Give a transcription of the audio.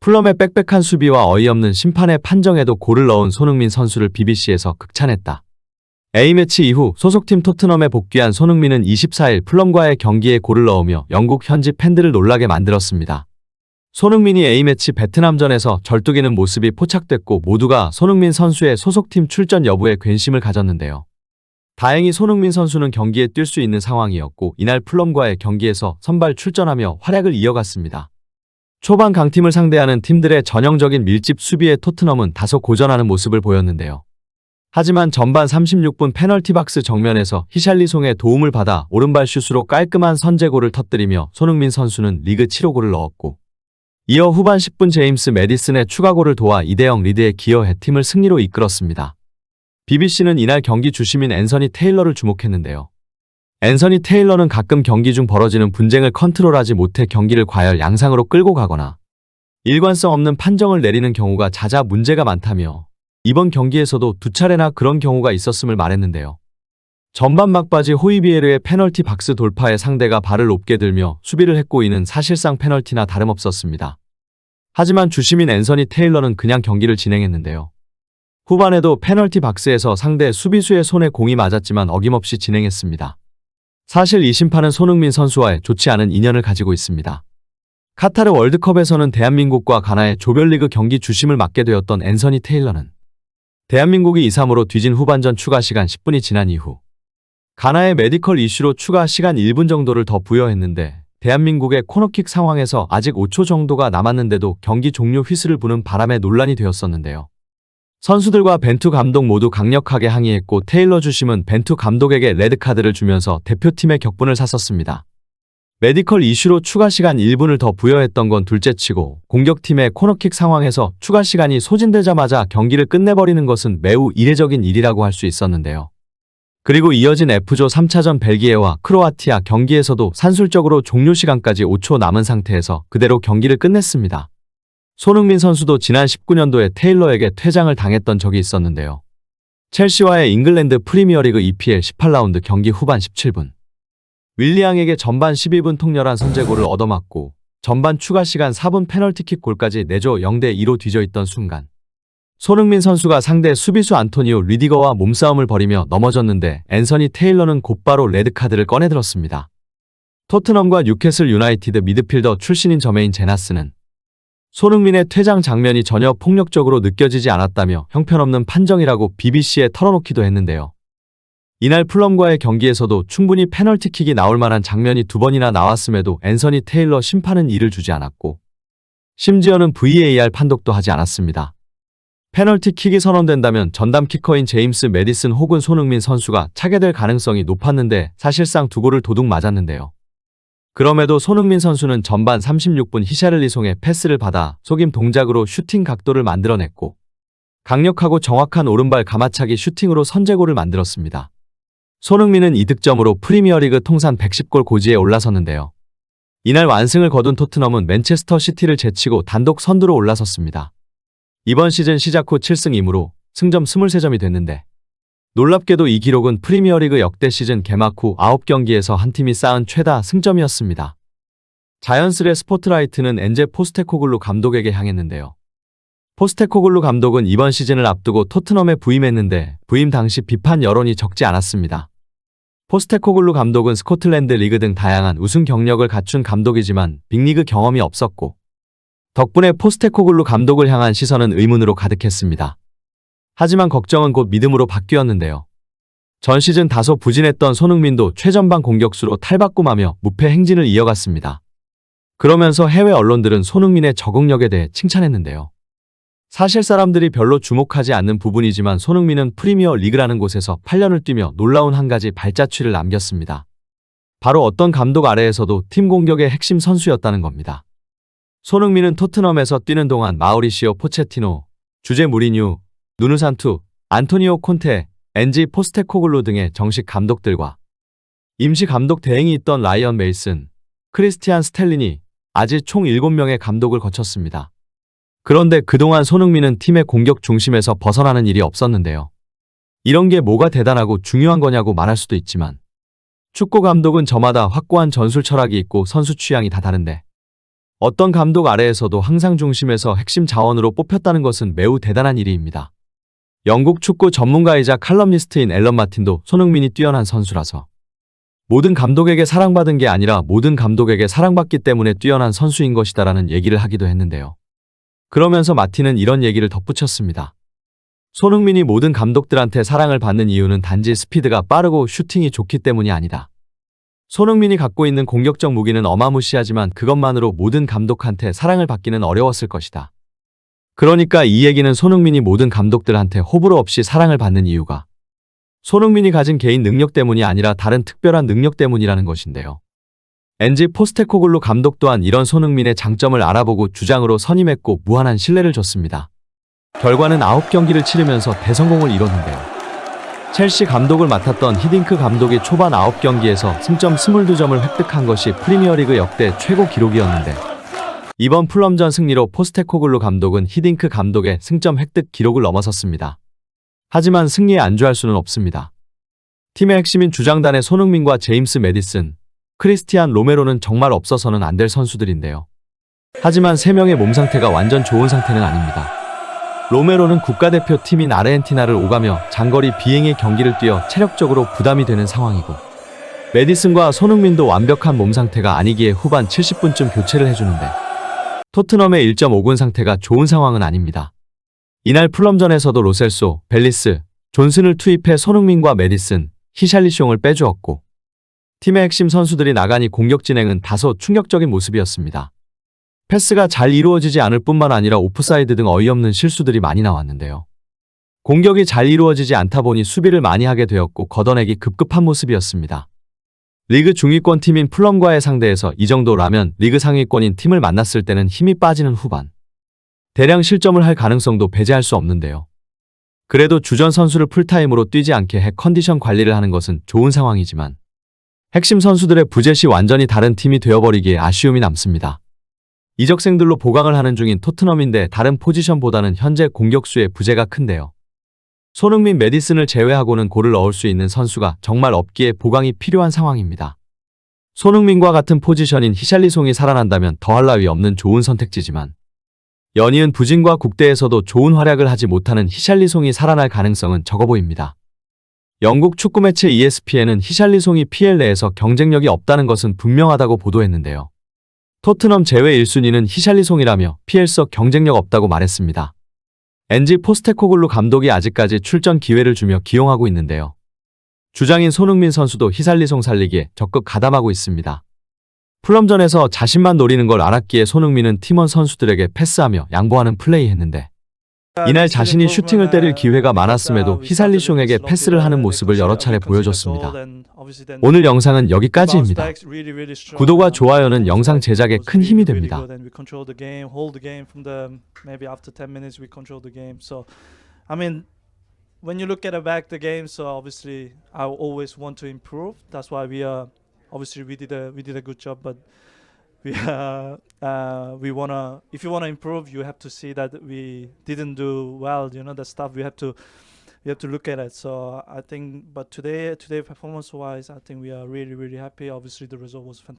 풀럼의 빽빽한 수비와 어이없는 심판의 판정에도 골을 넣은 손흥민 선수를 BBC에서 극찬했다. A매치 이후 소속팀 토트넘에 복귀한 손흥민은 24일 풀럼과의 경기에 골을 넣으며 영국 현지 팬들을 놀라게 만들었습니다. 손흥민이 A매치 베트남전에서 절뚝이는 모습이 포착됐고 모두가 손흥민 선수의 소속팀 출전 여부에 관심을 가졌는데요. 다행히 손흥민 선수는 경기에 뛸 수 있는 상황이었고 이날 풀럼과의 경기에서 선발 출전하며 활약을 이어갔습니다. 초반 강팀을 상대하는 팀들의 전형적인 밀집 수비에 토트넘은 다소 고전하는 모습을 보였는데요. 하지만 전반 36분 페널티 박스 정면에서 히샬리송의 도움을 받아 오른발 슛으로 깔끔한 선제골을 터뜨리며 손흥민 선수는 리그 7호 골을 넣었고 이어 후반 10분 제임스 매디슨의 추가골을 도와 2대0 리드에 기여해 팀을 승리로 이끌었습니다. BBC는 이날 경기 주심인 앤서니 테일러를 주목했는데요. 앤서니 테일러는 가끔 경기 중 벌어지는 분쟁을 컨트롤하지 못해 경기를 과열 양상으로 끌고 가거나 일관성 없는 판정을 내리는 경우가 잦아 문제가 많다며 이번 경기에서도 두 차례나 그런 경우가 있었음을 말했는데요. 전반 막바지 호이비에르의 페널티 박스 돌파에 상대가 발을 높게 들며 수비를 했고 이는 사실상 페널티나 다름없었습니다. 하지만 주심인 앤서니 테일러는 그냥 경기를 진행했는데요. 후반에도 페널티 박스에서 상대 수비수의 손에 공이 맞았지만 어김없이 진행했습니다. 사실 이 심판은 손흥민 선수와의 좋지 않은 인연을 가지고 있습니다. 카타르 월드컵에서는 대한민국과 가나의 조별리그 경기 주심을 맡게 되었던 앤서니 테일러는 대한민국이 2-3으로 뒤진 후반전 추가 시간 10분이 지난 이후 가나의 메디컬 이슈로 추가 시간 1분 정도를 더 부여했는데 대한민국의 코너킥 상황에서 아직 5초 정도가 남았는데도 경기 종료 휘슬을 부는 바람에 논란이 되었었는데요. 선수들과 벤투 감독 모두 강력하게 항의했고 테일러 주심은 벤투 감독에게 레드카드를 주면서 대표팀의 격분을 샀었습니다. 메디컬 이슈로 추가 시간 1분을 더 부여했던 건 둘째치고 공격팀의 코너킥 상황에서 추가 시간이 소진되자마자 경기를 끝내버리는 것은 매우 이례적인 일이라고 할 수 있었는데요. 그리고 이어진 F조 3차전 벨기에와 크로아티아 경기에서도 산술적으로 종료 시간까지 5초 남은 상태에서 그대로 경기를 끝냈습니다. 손흥민 선수도 지난 19년도에 테일러에게 퇴장을 당했던 적이 있었는데요. 첼시와의 잉글랜드 프리미어리그 EPL 18라운드 경기 후반 17분. 윌리앙에게 전반 12분 통렬한 선제골을 얻어맞고 전반 추가 시간 4분 페널티킥 골까지 내줘 0대2로 뒤져있던 순간 손흥민 선수가 상대 수비수 안토니오 리디거와 몸싸움을 벌이며 넘어졌는데 앤서니 테일러는 곧바로 레드카드를 꺼내들었습니다. 토트넘과 뉴캐슬 유나이티드 미드필더 출신인 저메인 제나스는 손흥민의 퇴장 장면이 전혀 폭력적으로 느껴지지 않았다며 형편없는 판정이라고 BBC에 털어놓기도 했는데요. 이날 풀럼과의 경기에서도 충분히 페널티킥이 나올 만한 장면이 2번이나 나왔음에도 앤서니 테일러 심판은 이를 주지 않았고 심지어는 VAR 판독도 하지 않았습니다. 페널티킥이 선언된다면 전담 키커인 제임스 매디슨 혹은 손흥민 선수가 차게 될 가능성이 높았는데 사실상 두 골을 도둑 맞았는데요. 그럼에도 손흥민 선수는 전반 36분 히샤를리송의 패스를 받아 속임 동작으로 슈팅 각도를 만들어냈고 강력하고 정확한 오른발 가마차기 슈팅으로 선제골을 만들었습니다. 손흥민은 이 득점으로 프리미어리그 통산 110골 고지에 올라섰는데요. 이날 완승을 거둔 토트넘은 맨체스터 시티를 제치고 단독 선두로 올라섰습니다. 이번 시즌 시작 후 7승 2무로 승점 23점이 됐는데 놀랍게도 이 기록은 프리미어리그 역대 시즌 개막 후 9경기에서 한 팀이 쌓은 최다 승점이었습니다. 자연스레 스포트라이트는 엔제 포스테코글루 감독에게 향했는데요. 포스테코글루 감독은 이번 시즌을 앞두고 토트넘에 부임했는데 부임 당시 비판 여론이 적지 않았습니다. 포스테코글루 감독은 스코틀랜드 리그 등 다양한 우승 경력을 갖춘 감독이지만 빅리그 경험이 없었고 덕분에 포스테코글루 감독을 향한 시선은 의문으로 가득했습니다. 하지만 걱정은 곧 믿음으로 바뀌었는데요. 전 시즌 다소 부진했던 손흥민도 최전방 공격수로 탈바꿈하며 무패 행진을 이어갔습니다. 그러면서 해외 언론들은 손흥민의 적응력에 대해 칭찬했는데요. 사실 사람들이 별로 주목하지 않는 부분이지만 손흥민은 프리미어 리그라는 곳에서 8년을 뛰며 놀라운 한 가지 발자취를 남겼습니다. 바로 어떤 감독 아래에서도 팀 공격의 핵심 선수였다는 겁니다. 손흥민은 토트넘에서 뛰는 동안 마우리시오 포체티노, 주제 무리뉴, 누누 산투, 안토니오 콘테, 엔지 포스테코글루 등의 정식 감독들과 임시 감독 대행이 있던 라이언 메이슨, 크리스티안 스텔리니, 아직 총 7명의 감독을 거쳤습니다. 그런데 그동안 손흥민은 팀의 공격 중심에서 벗어나는 일이 없었는데요. 이런 게 뭐가 대단하고 중요한 거냐고 말할 수도 있지만 축구 감독은 저마다 확고한 전술 철학이 있고 선수 취향이 다 다른데 어떤 감독 아래에서도 항상 중심에서 핵심 자원으로 뽑혔다는 것은 매우 대단한 일입니다. 영국 축구 전문가이자 칼럼니스트인 앨런 마틴도 손흥민이 뛰어난 선수라서 모든 감독에게 사랑받은 게 아니라 모든 감독에게 사랑받기 때문에 뛰어난 선수인 것이다라는 얘기를 하기도 했는데요. 그러면서 마틴은 이런 얘기를 덧붙였습니다. 손흥민이 모든 감독들한테 사랑을 받는 이유는 단지 스피드가 빠르고 슈팅이 좋기 때문이 아니다. 손흥민이 갖고 있는 공격적 무기는 어마무시하지만 그것만으로 모든 감독한테 사랑을 받기는 어려웠을 것이다. 그러니까 이 얘기는 손흥민이 모든 감독들한테 호불호 없이 사랑을 받는 이유가 손흥민이 가진 개인 능력 때문이 아니라 다른 특별한 능력 때문이라는 것인데요. 엔지 포스테코글루 감독 또한 이런 손흥민의 장점을 알아보고 주장으로 선임했고 무한한 신뢰를 줬습니다. 결과는 9경기를 치르면서 대성공을 이뤘는데요. 첼시 감독을 맡았던 히딩크 감독이 초반 9경기에서 승점 22점을 획득한 것이 프리미어리그 역대 최고 기록이었는데 이번 풀럼전 승리로 포스테코글루 감독은 히딩크 감독의 승점 획득 기록을 넘어섰습니다. 하지만 승리에 안주할 수는 없습니다. 팀의 핵심인 주장단의 손흥민과 제임스 매디슨, 크리스티안 로메로는 정말 없어서는 안 될 선수들인데요. 하지만 3명의 몸 상태가 완전 좋은 상태는 아닙니다. 로메로는 국가대표팀인 아르헨티나를 오가며 장거리 비행의 경기를 뛰어 체력적으로 부담이 되는 상황이고 매디슨과 손흥민도 완벽한 몸 상태가 아니기에 후반 70분쯤 교체를 해주는데 토트넘의 1.5군 상태가 좋은 상황은 아닙니다. 이날 풀럼전에서도 로셀소, 벨리스, 존슨을 투입해 손흥민과 매디슨, 히샬리숑을 빼주었고 팀의 핵심 선수들이 나가니 공격 진행은 다소 충격적인 모습이었습니다. 패스가 잘 이루어지지 않을 뿐만 아니라 오프사이드 등 어이없는 실수들이 많이 나왔는데요. 공격이 잘 이루어지지 않다 보니 수비를 많이 하게 되었고 걷어내기 급급한 모습이었습니다. 리그 중위권 팀인 풀럼과의 상대에서 이 정도라면 리그 상위권인 팀을 만났을 때는 힘이 빠지는 후반. 대량 실점을 할 가능성도 배제할 수 없는데요. 그래도 주전 선수를 풀타임으로 뛰지 않게 해 컨디션 관리를 하는 것은 좋은 상황이지만 핵심 선수들의 부재 시 완전히 다른 팀이 되어버리기에 아쉬움이 남습니다. 이적생들로 보강을 하는 중인 토트넘인데 다른 포지션보다는 현재 공격수의 부재가 큰데요. 손흥민, 매디슨을 제외하고는 골을 넣을 수 있는 선수가 정말 없기에 보강이 필요한 상황입니다. 손흥민과 같은 포지션인 히샬리송이 살아난다면 더할 나위 없는 좋은 선택지지만 연이은 부진과 국대에서도 좋은 활약을 하지 못하는 히샬리송이 살아날 가능성은 적어 보입니다. 영국 축구 매체 ESPN은 히샬리송이 PL 내에서 경쟁력이 없다는 것은 분명하다고 보도했는데요. 토트넘 제외 1순위는 히샬리송이라며 PL석 경쟁력 없다고 말했습니다. 엔지 포스테코글루 감독이 아직까지 출전 기회를 주며 기용하고 있는데요. 주장인 손흥민 선수도 히샬리송 살리기에 적극 가담하고 있습니다. 풀럼전에서 자신만 노리는 걸 알았기에 손흥민은 팀원 선수들에게 패스하며 양보하는 플레이했는데 이날 자신이 슈팅을 때릴 기회가 많았음에도 히샬리숑에게 패스를 하는 모습을 여러 차례 보여줬습니다. 오늘 영상은 여기까지입니다. 구독과 좋아요는 영상 제작에 큰 힘이 됩니다. When you look at back the game, so obviously I always want to improve. That's why obviously we did a good job, but we wanna, if you wanna improve, you have to see that we didn't do well. You know, the stuff we have to look at it. So I think, but today performance wise, I think we are really happy. Obviously the result was fantastic.